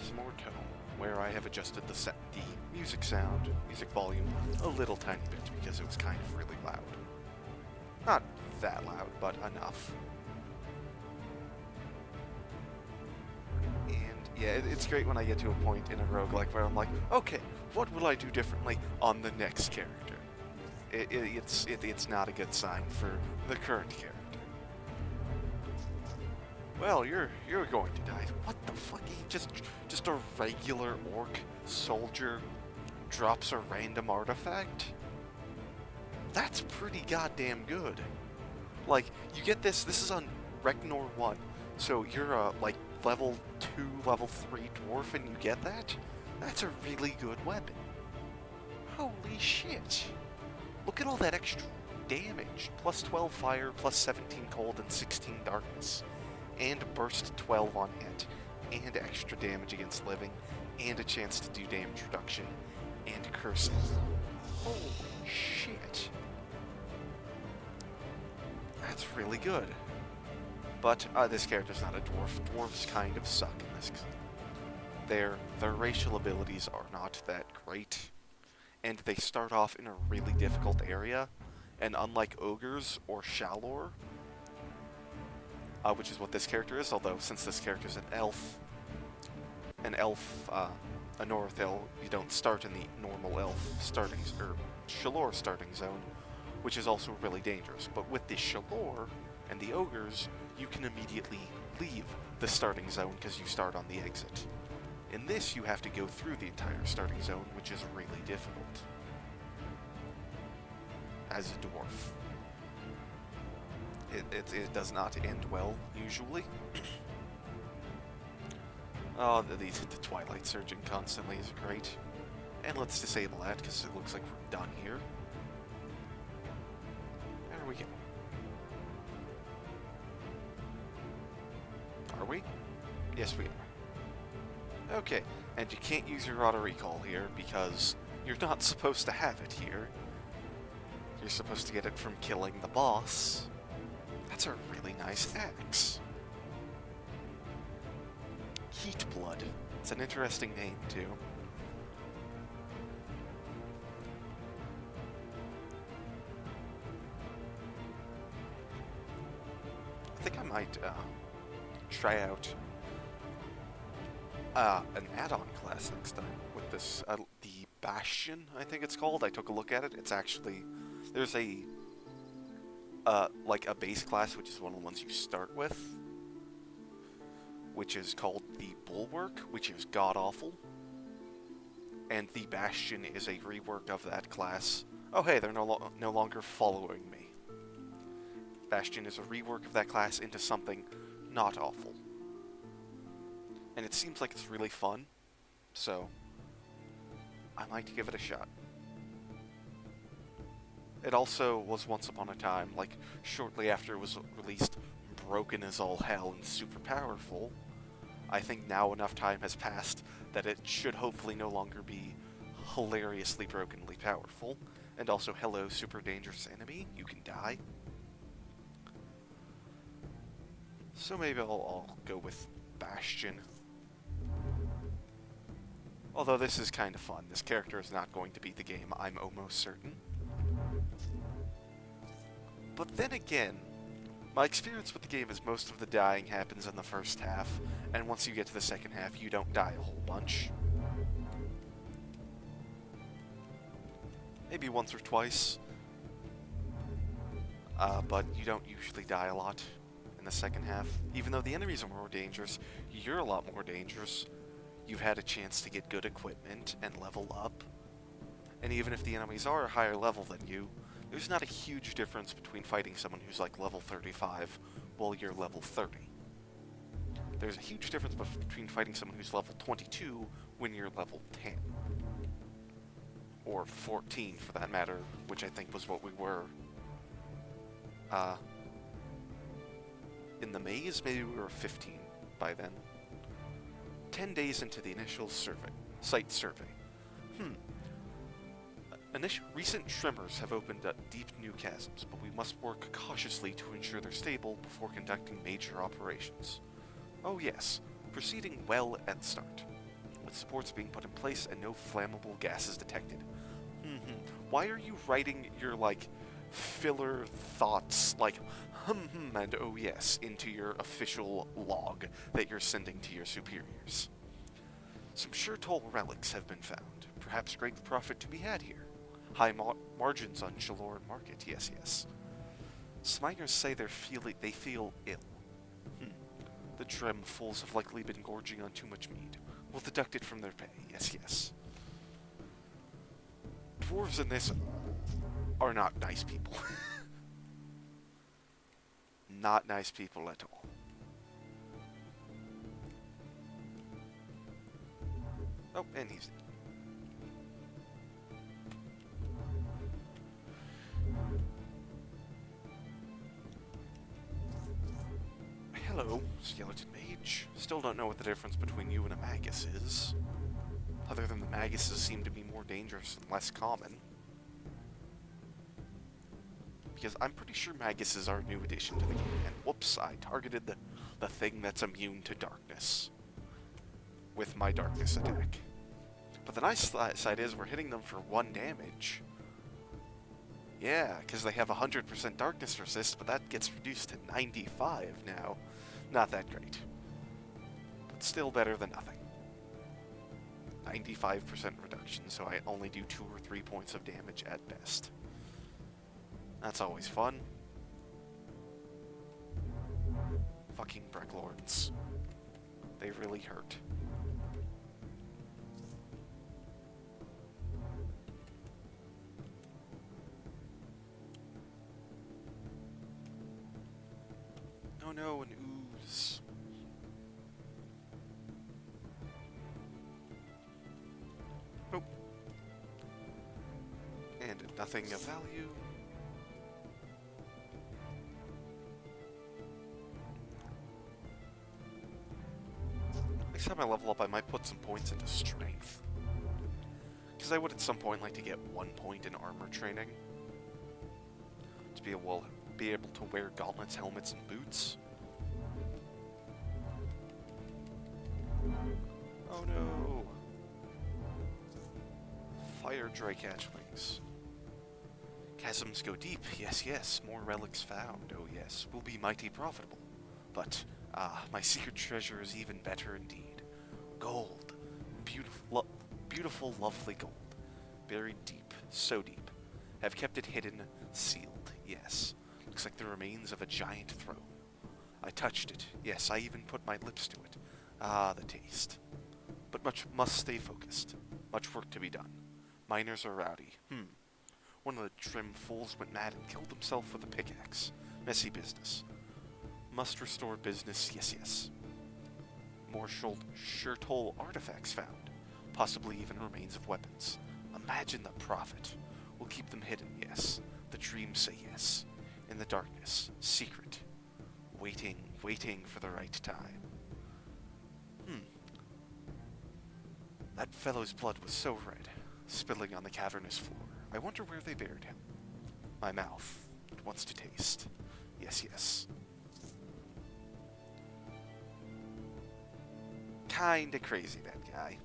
some more tone, where I have adjusted the music sound, music volume, a little tiny bit because it was kind of really loud. Not that loud, but enough. And yeah, it's great when I get to a point in a roguelike where I'm like, okay, what will I do differently on the next character? It's not a good sign for the current character. Well, you're going to die. What the fuck? Just a regular orc soldier drops a random artifact? That's pretty goddamn good. Like, you get this is on Regnor 1, so you're a, like, level 2, level 3 dwarf and you get that? That's a really good weapon. Holy shit. Look at all that extra damage. Plus 12 fire, plus 17 cold, and 16 darkness. And burst 12 on hit. And extra damage against living. And a chance to do damage reduction. And cursing. Holy shit. That's really good. But this character's not a dwarf. Dwarves kind of suck in this. Their racial abilities are not that great. And they start off in a really difficult area. And unlike ogres or Shalor, which is what this character is, although since this character is a Northel, you don't start in the normal elf starting, or Shalor starting zone, which is also really dangerous. But with the Shalor and the ogres, you can immediately leave the starting zone because you start on the exit. In this, you have to go through the entire starting zone, which is really difficult as a dwarf. It does not end well, usually. Oh, the Twilight surging constantly is great. And let's disable that, because it looks like we're done here. There we go. Are we? Yes, we are. Okay, and you can't use your auto recall here, because you're not supposed to have it here. You're supposed to get it from killing the boss. That's a really nice axe. Heat Blood. It's an interesting name, too. I think I might try out an add-on class next time with this, the Bastion, I think it's called. I took a look at it. It's actually, there's a like a base class, which is one of the ones you start with, which is called the Bulwark, which is god-awful. And the Bastion is a rework of that class. Oh hey, they're no longer following me. Bastion is a rework of that class into something not awful. And it seems like it's really fun, so I might give it a shot. It also was once upon a time, like, shortly after it was released, broken as all hell and super powerful. I think now enough time has passed that it should hopefully no longer be hilariously brokenly powerful. And also, hello, super dangerous enemy, you can die. So maybe I'll go with Bastion. Although this is kind of fun. This character is not going to beat the game, I'm almost certain. But then again, my experience with the game is most of the dying happens in the first half, and once you get to the second half, you don't die a whole bunch. Maybe once or twice. But you don't usually die a lot in the second half. Even though the enemies are more dangerous, you're a lot more dangerous. You've had a chance to get good equipment and level up. And even if the enemies are a higher level than you, there's not a huge difference between fighting someone who's like level 35 while you're level 30. There's a huge difference between fighting someone who's level 22 when you're level 10. Or 14 for that matter, which I think was what we were. In the maze, maybe we were 15 by then. 10 days into the initial site survey. Recent tremors have opened up deep new chasms, but we must work cautiously to ensure they're stable before conducting major operations. Oh yes, proceeding well at start. supports being put in place and no flammable gases detected. Why are you writing your, like, filler thoughts, like, and oh yes, into your official log that you're sending to your superiors? Some sure toll relics have been found. Perhaps great profit to be had here. High margins on Shaloran market, yes. Miners say they feel ill. The trim fools have likely been gorging on too much mead. We'll deduct it from their pay, yes. Dwarves in this are not nice people. Not nice people at all. Oh, and he's dead. Hello, skeleton mage. Still don't know what the difference between you and a magus is. Other than the maguses seem to be more dangerous and less common. Because I'm pretty sure maguses are a new addition to the game. And whoops, I targeted the thing that's immune to darkness with my darkness attack. But the nice side is we're hitting them for 1 damage. Yeah, because they have 100% darkness resist, but that gets reduced to 95 now. Not that great. But still better than nothing. 95% reduction, so I only do 2 or 3 points of damage at best. That's always fun. Fucking Brecklords. They really hurt. Oh no, an ooze. Oh. And nothing of value. Next time I level up, I might put some points into strength. Because I would at some point like to get 1 point in armor training. To be able to wear gauntlets, helmets, and boots. Oh no! Fire Drake hatchlings. Chasms go deep, yes, more relics found, oh yes, will be mighty profitable. But, my secret treasure is even better indeed. Gold. Beautiful, lovely gold. Buried deep, so deep. Have kept it hidden, sealed, yes. Looks like the remains of a giant throne. I touched it, yes, I even put my lips to it. Ah, the taste. But must stay focused. Much work to be done. Miners are rowdy. One of the trim fools went mad and killed himself with a pickaxe. Messy business. Must restore business, yes. More sure toll artifacts found. Possibly even remains of weapons. Imagine the profit. We'll keep them hidden, yes. The dreams say yes. In the darkness. Secret. Waiting for the right time. That fellow's blood was so red, spilling on the cavernous floor. I wonder where they buried him. My mouth. It wants to taste. Yes. Kinda crazy, that guy.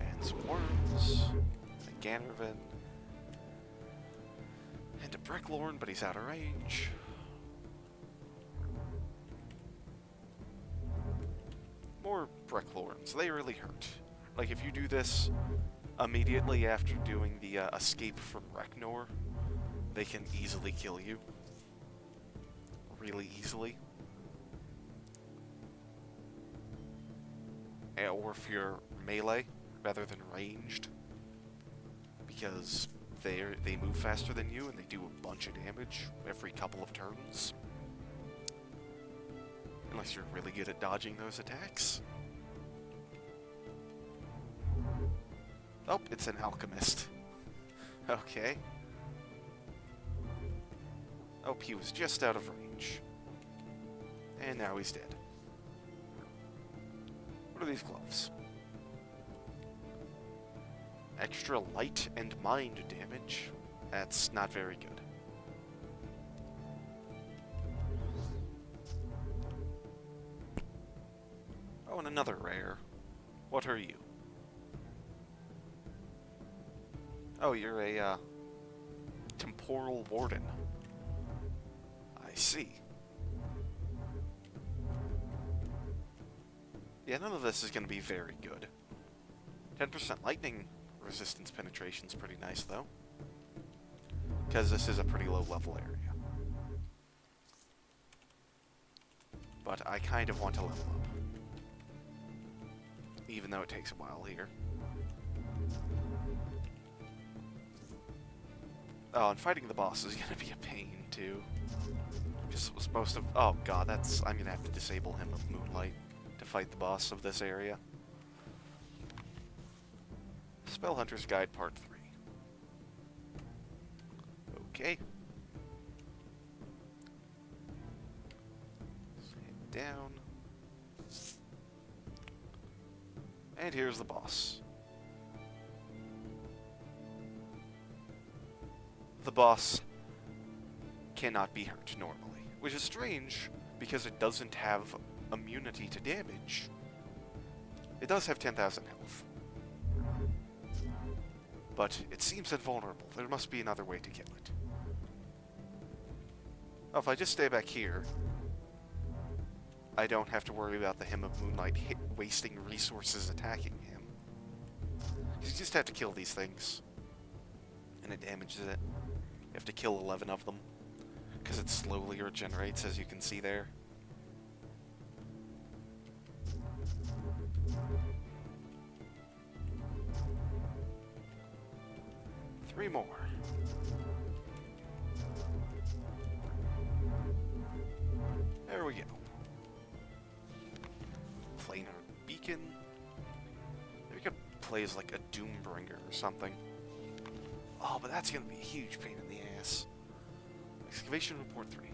And some worms. And a Gannervan. And a Brecklorn, but he's out of range. More Brecklorns. They really hurt. Like, if you do this immediately after doing the escape from Reknor, they can easily kill you. Really easily. Or if you're melee rather than ranged, because they move faster than you and they do a bunch of damage every couple of turns. Unless you're really good at dodging those attacks. Oh, it's an alchemist. Okay. Oh, he was just out of range. And now he's dead. What are these gloves? Extra light and mind damage. That's not very good. and another rare. What are you? Oh, you're a, temporal warden. I see. Yeah, none of this is going to be very good. 10% lightning resistance penetration's pretty nice, though. Because this is a pretty low-level area. But I kind of want to level up. Even though it takes a while here. Oh, and fighting the boss is going to be a pain, too. Because it was supposed to... Oh, God, that's... I'm going to have to disable him with Moonlight to fight the boss of this area. Spell Hunter's Guide Part 3. Okay. Let's head down. And here's the boss. The boss cannot be hurt normally, which is strange because it doesn't have immunity to damage. It does have 10,000 health. But it seems invulnerable. There must be another way to kill it. Oh, if I just stay back here, I don't have to worry about the Hymn of Moonlight wasting resources attacking him. You just have to kill these things. And it damages it. You have to kill 11 of them. Because it slowly regenerates, as you can see there. Three more. There we go. Planar Beacon. Maybe we could play as like a Doombringer or something. Oh, but that's gonna be a huge pain in the ass. Excavation Report 3.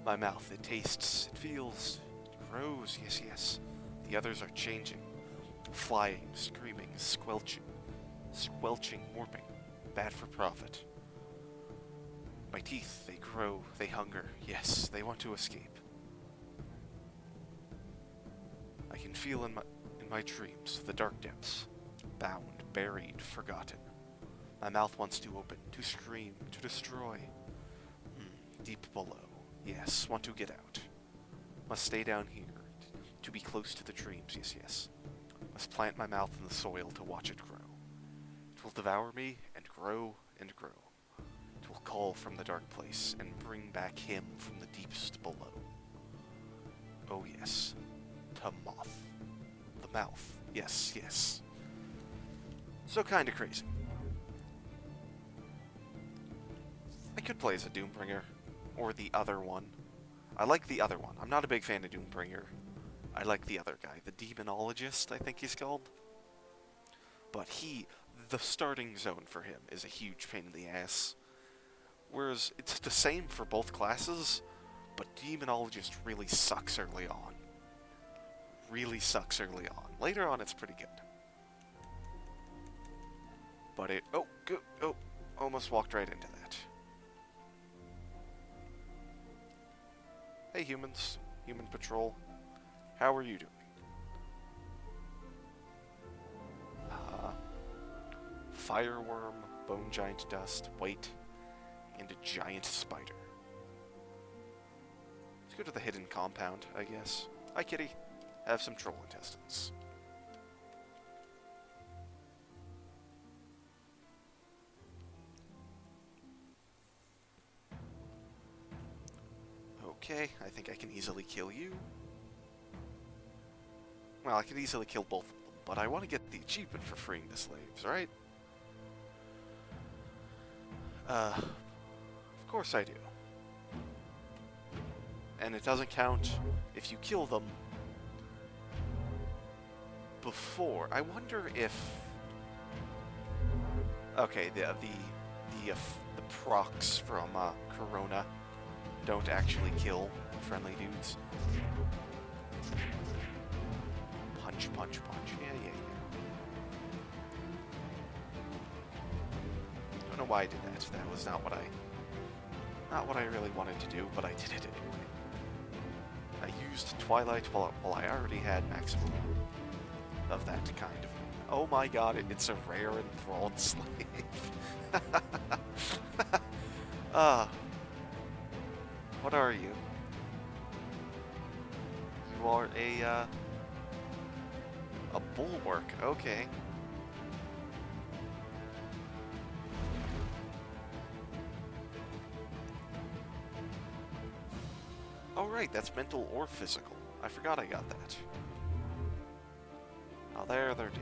My mouth, it tastes, it feels, it grows, yes, yes. The others are changing. Flying, screaming, squelching, warping. Bad for profit. My teeth, they grow, they hunger. Yes, they want to escape. I can feel in my dreams the dark depths. Bound, buried, forgotten. My mouth wants to open, to scream, to destroy. Deep below. Yes, want to get out. Must stay down here, to be close to the dreams, yes, yes. Must plant my mouth in the soil to watch it grow. It will devour me, and grow, and grow. It will call from the dark place, and bring back him from the deepest below. Oh yes, to moth. The mouth, yes, yes. So kinda crazy. I could play as a Doombringer, or the other one. I like the other one. I'm not a big fan of Doombringer. I like the other guy, the Demonologist, I think he's called. But the starting zone for him is a huge pain in the ass. Whereas it's the same for both classes, but Demonologist really sucks early on. Really sucks early on. Later on, it's pretty good. But almost walked right into that. Hey humans, Human Patrol, how are you doing? Fireworm, Bone Giant Dust, White, and a Giant Spider. Let's go to the hidden compound, I guess. Hi kitty, have some troll intestines. Okay, I think I can easily kill you. Well, I can easily kill both of them, but I want to get the achievement for freeing the slaves, right? Of course I do. And it doesn't count if you kill them before. I wonder if... Okay, the procs from Corona don't actually kill friendly dudes. Punch, punch, punch. Yeah. Don't know why I did that. That was not what I really wanted to do, but I did it anyway. I used Twilight while I already had maximum of that kind of... Oh my god, it's a rare enthralled slave. What are you? You are a bulwark, okay. Oh right, that's mental or physical. I forgot I got that. Oh, there, they're dead.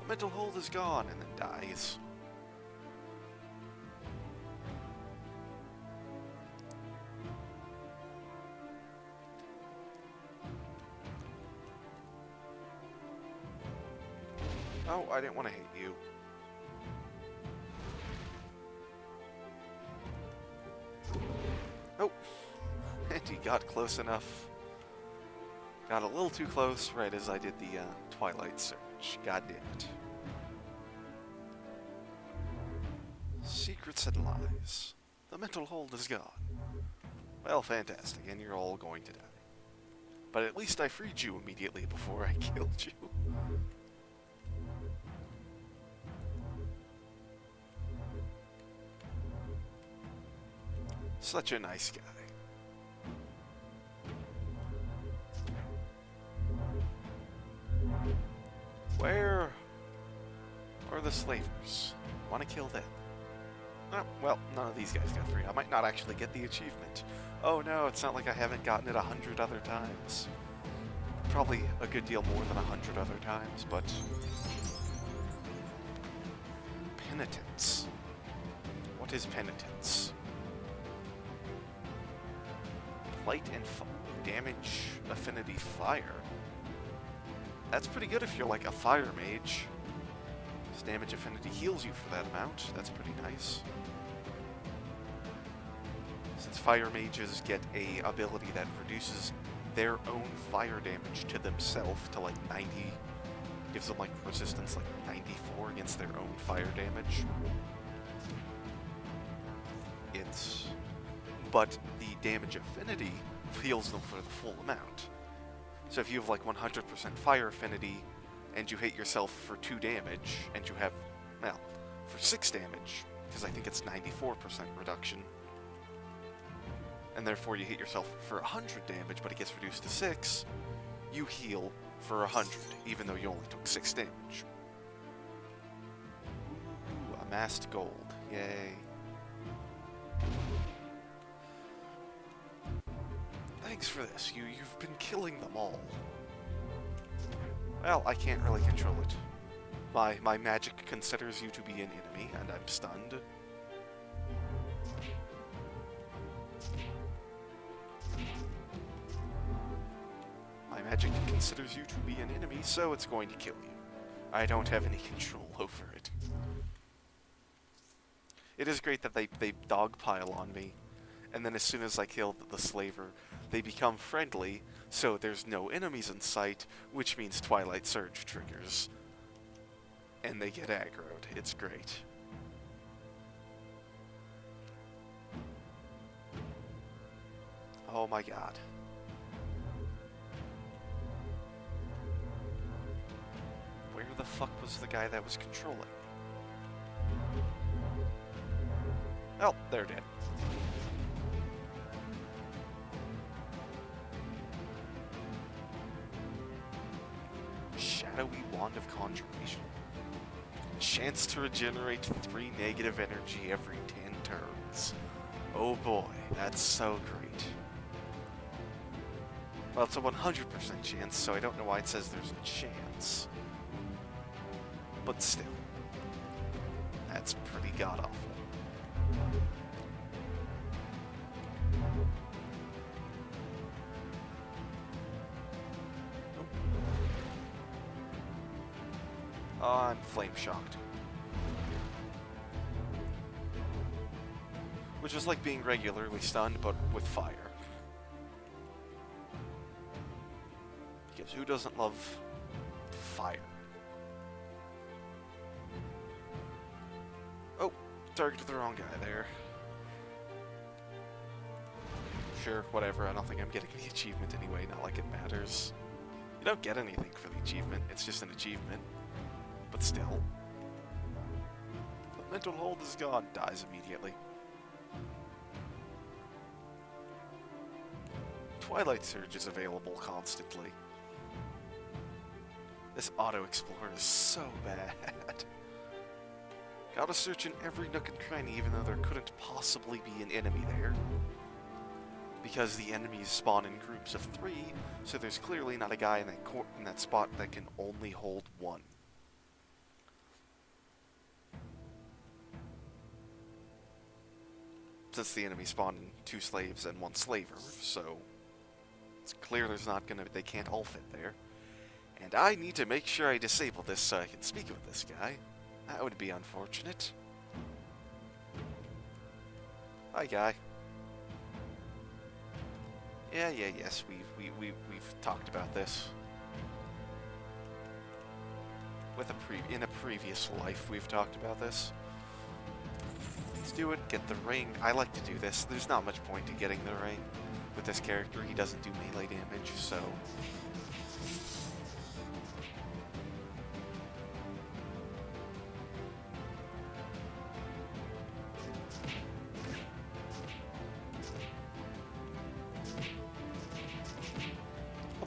The mental hold is gone and then dies. Oh, I didn't want to hit you. Oh, and he got close enough. Got a little too close right as I did the Twilight Surge. God damn it. Secrets and lies. The mental hold is gone. Well, fantastic, and you're all going to die. But at least I freed you immediately before I killed you. Such a nice guy. Where are the slavers? Want to kill them? Oh, well, none of these guys got free. I might not actually get the achievement. Oh no, it's not like I haven't gotten it 100 other times. Probably a good deal more than 100 other times, but... Penitence. What is penitence? Light and damage affinity fire. That's pretty good if you're like a fire mage. This damage affinity heals you for that amount. That's pretty nice. Since fire mages get a ability that reduces their own fire damage to themselves to like 90, gives them like resistance like 94 against their own fire damage. But the damage affinity heals them for the full amount. So if you have like 100% fire affinity and you hit yourself for 2 damage and you have, well, for 6 damage, because I think it's 94% reduction, and therefore you hit yourself for 100 damage but it gets reduced to 6, you heal for 100 even though you only took 6 damage. Ooh, amassed gold. Yay. Thanks for this. You've been killing them all. Well, I can't really control it. My magic considers you to be an enemy, and I'm stunned. My magic considers you to be an enemy, so it's going to kill you. I don't have any control over it. It is great that they dogpile on me, and then as soon as I kill the slaver, they become friendly, so there's no enemies in sight, which means Twilight Surge triggers. And they get aggroed. It's great. Oh my god. Where the fuck was the guy that was controlling? Oh, they're dead. Shadowy Wand of Conjuration. Chance to regenerate 3 negative energy every 10 turns. Oh boy, that's so great. Well, it's a 100% chance, so I don't know why it says there's a chance. But still, that's pretty god-awful. Oh, I'm flame shocked. Which is like being regularly stunned, but with fire. Because who doesn't love fire? Targeted the wrong guy there. Sure, whatever, I don't think I'm getting the achievement anyway, not like it matters. You don't get anything for the achievement, it's just an achievement. But still. The mental hold is gone, dies immediately. Twilight Surge is available constantly. This auto-explorer is so bad. Gotta search in every nook and cranny even though there couldn't possibly be an enemy there. Because the enemies spawn in groups of 3, so there's clearly not a guy in that spot that can only hold 1. Since the enemy spawned in 2 slaves and 1 slaver, so it's clear they can't all fit there. And I need to make sure I disable this so I can speak with this guy. That would be unfortunate. Hi, guy. Yes, we've talked about this. In a previous life, we've talked about this. Let's do it, get the ring. I like to do this. There's not much point to getting the ring. With this character, he doesn't do melee damage, so...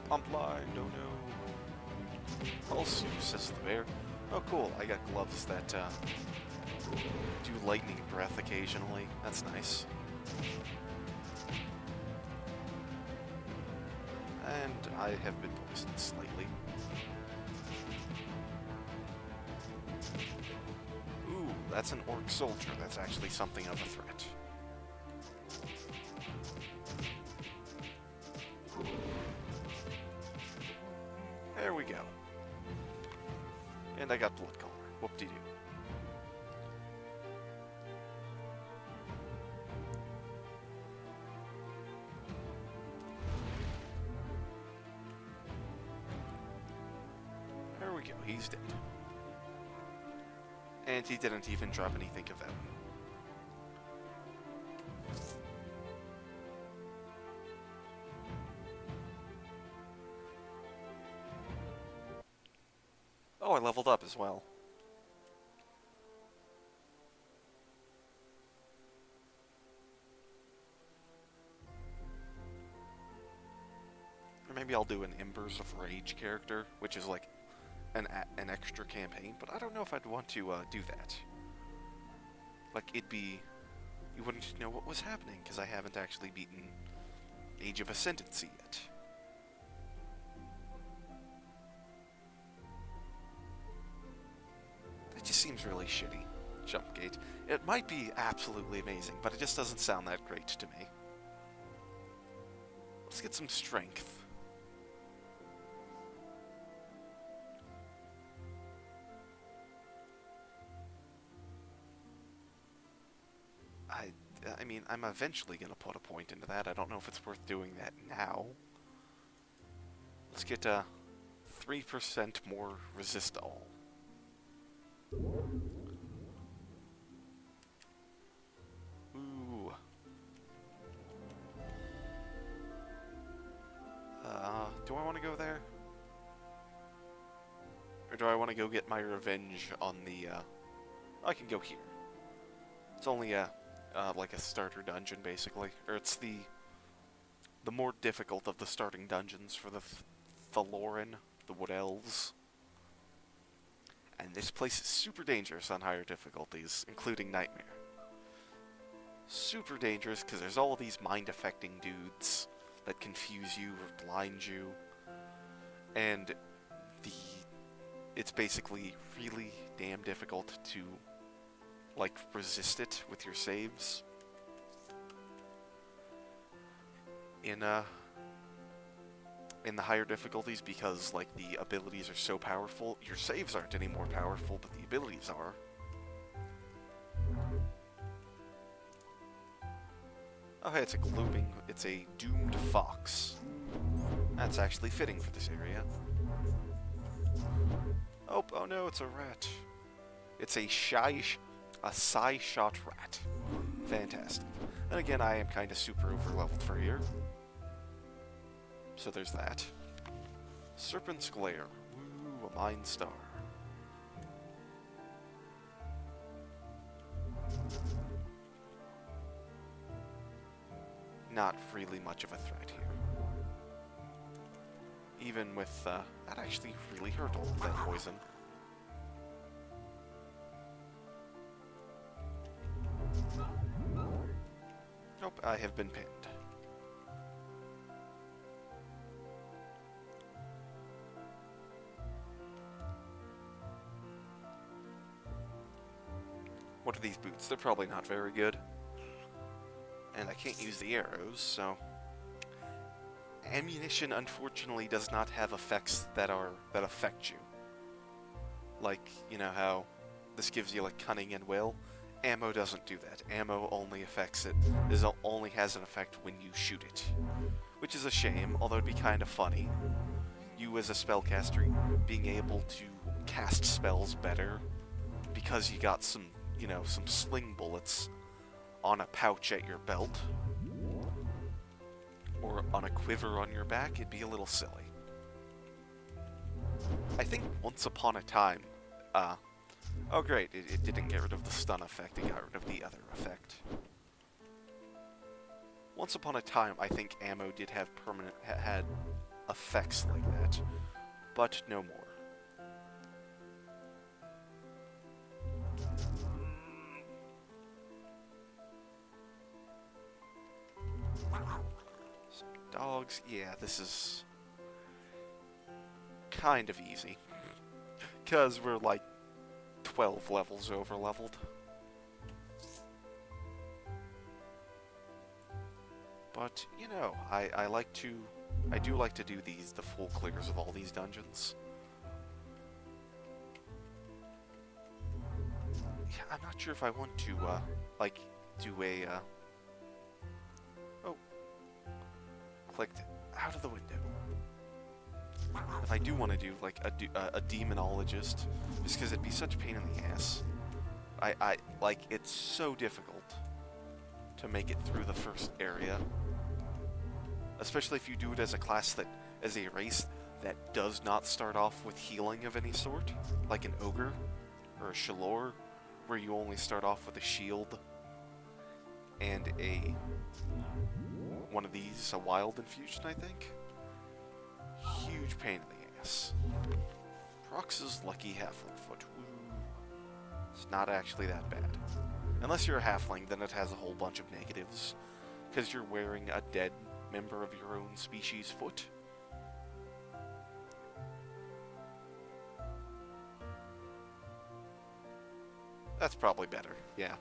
I'm blind, oh no. Also, says the bear. Oh cool, I got gloves that do lightning breath occasionally. That's nice. And I have been poisoned slightly. Ooh, that's an orc soldier. That's actually something of a threat. There we go. And I got blood color. Whoop-de-doo. There we go, he's dead. And he didn't even drop anything of value. Oh, I leveled up as well. Or maybe I'll do an Embers of Rage character, which is like an extra campaign, but I don't know if I'd want to do that. Like, you wouldn't know what was happening, because I haven't actually beaten Age of Ascendancy yet. That just seems really shitty, jump gate. It might be absolutely amazing, but it just doesn't sound that great to me. Let's get some strength. I mean, I'm eventually going to put a point into that. I don't know if it's worth doing that now. Let's get 3% more resist all. Ooh. Do I want to go there? Or do I want to go get my revenge on the, I can go here. It's only like a starter dungeon, basically. Or it's the more difficult of the starting dungeons for the Thaloran, the Wood Elves. And this place is super dangerous on higher difficulties, including Nightmare. Super dangerous because there's all these mind-affecting dudes that confuse you or blind you. And it's basically really damn difficult to like resist it with your saves in the higher difficulties, because like the abilities are so powerful. Your saves aren't any more powerful, but the abilities are. Oh hey, it's a doomed fox. That's actually fitting for this area. Oh no, it's a rat. It's a shy A Psy-Shot Rat. Fantastic. And again, I am kind of super over-leveled for here. So there's that. Serpent's Glare. Woo, a Mind Star. Not really much of a threat here. Even with, that actually really hurt all of that poison. Nope, I have been pinned. What are these boots? They're probably not very good. And I can't use the arrows, so... Ammunition, unfortunately, does not have effects that affect you. Like, you know how this gives you, like, cunning and will? Ammo doesn't do that. Ammo only affects it. It only has an effect when you shoot it. Which is a shame, although it'd be kind of funny. You as a spellcaster being able to cast spells better because you got some, you know, some sling bullets on a pouch at your belt. Or on a quiver on your back, it'd be a little silly. I think once upon a time, oh great, it didn't get rid of the stun effect, it got rid of the other effect. Once upon a time, I think ammo did have had effects like that, but no more. Dogs, yeah, this is kind of easy. Because we're like 12 levels over-leveled. But, you know, I do like to do the full clears of all these dungeons. Yeah, I'm not sure if I want to, like, do a, oh. Clicked out of the window. If I do want to do, like, a demonologist, just because it'd be such a pain in the ass. Like, it's so difficult to make it through the first area. Especially if you do it as a class as a race that does not start off with healing of any sort. Like an ogre, or a shalor, where you only start off with a shield and one of these, a wild infusion, I think. Huge pain in the ass. Prox's Lucky Halfling Foot. Woo. It's not actually that bad. Unless you're a halfling, then it has a whole bunch of negatives. Because you're wearing a dead member of your own species' foot. That's probably better, yeah.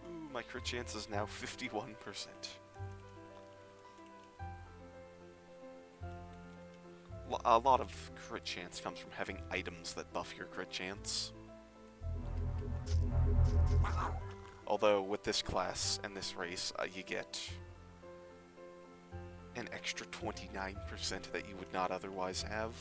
Ooh, my crit chance is now 51%. A lot of crit chance comes from having items that buff your crit chance. Although, with this class and this race, you get an extra 29% that you would not otherwise have.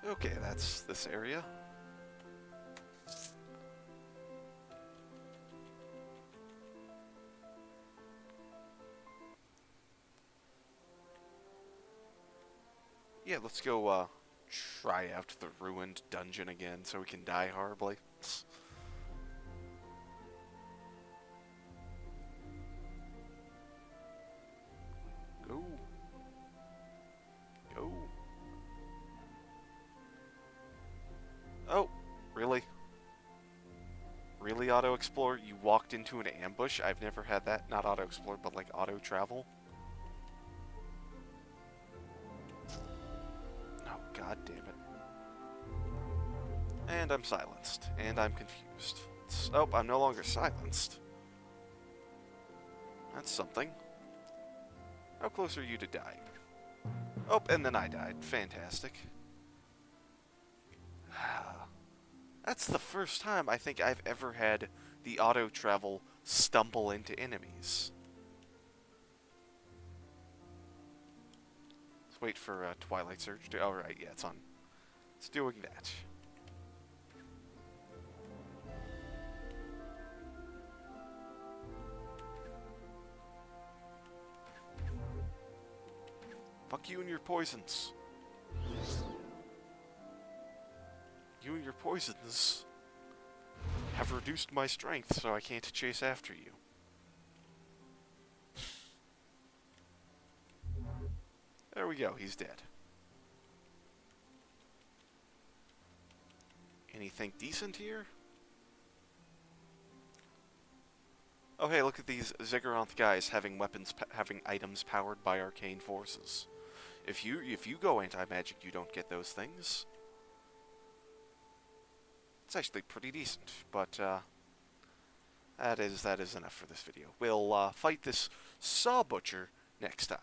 Okay, that's this area. Yeah, let's go, try out the ruined dungeon again so we can die horribly. Go. Go. Oh, really? Really, auto-explore? You walked into an ambush? I've never had that. Not auto-explore, but like auto-travel. Oh, god damn it. And I'm silenced. And I'm confused. Oh, I'm no longer silenced. That's something. How close are you to dying? Oh, and then I died. Fantastic. That's the first time I think I've ever had the auto-travel stumble into enemies. Let's wait for Twilight Surge to... Oh, right, yeah, it's on. It's doing that. Fuck you and your poisons. You and your poisons have reduced my strength, so I can't chase after you. There we go, he's dead. Anything decent here? Oh hey, look at these Ziguranth guys having weapons, having items powered by arcane forces. If you go anti-magic, you don't get those things. It's actually pretty decent, but that is enough for this video. We'll fight this Saw Butcher next time.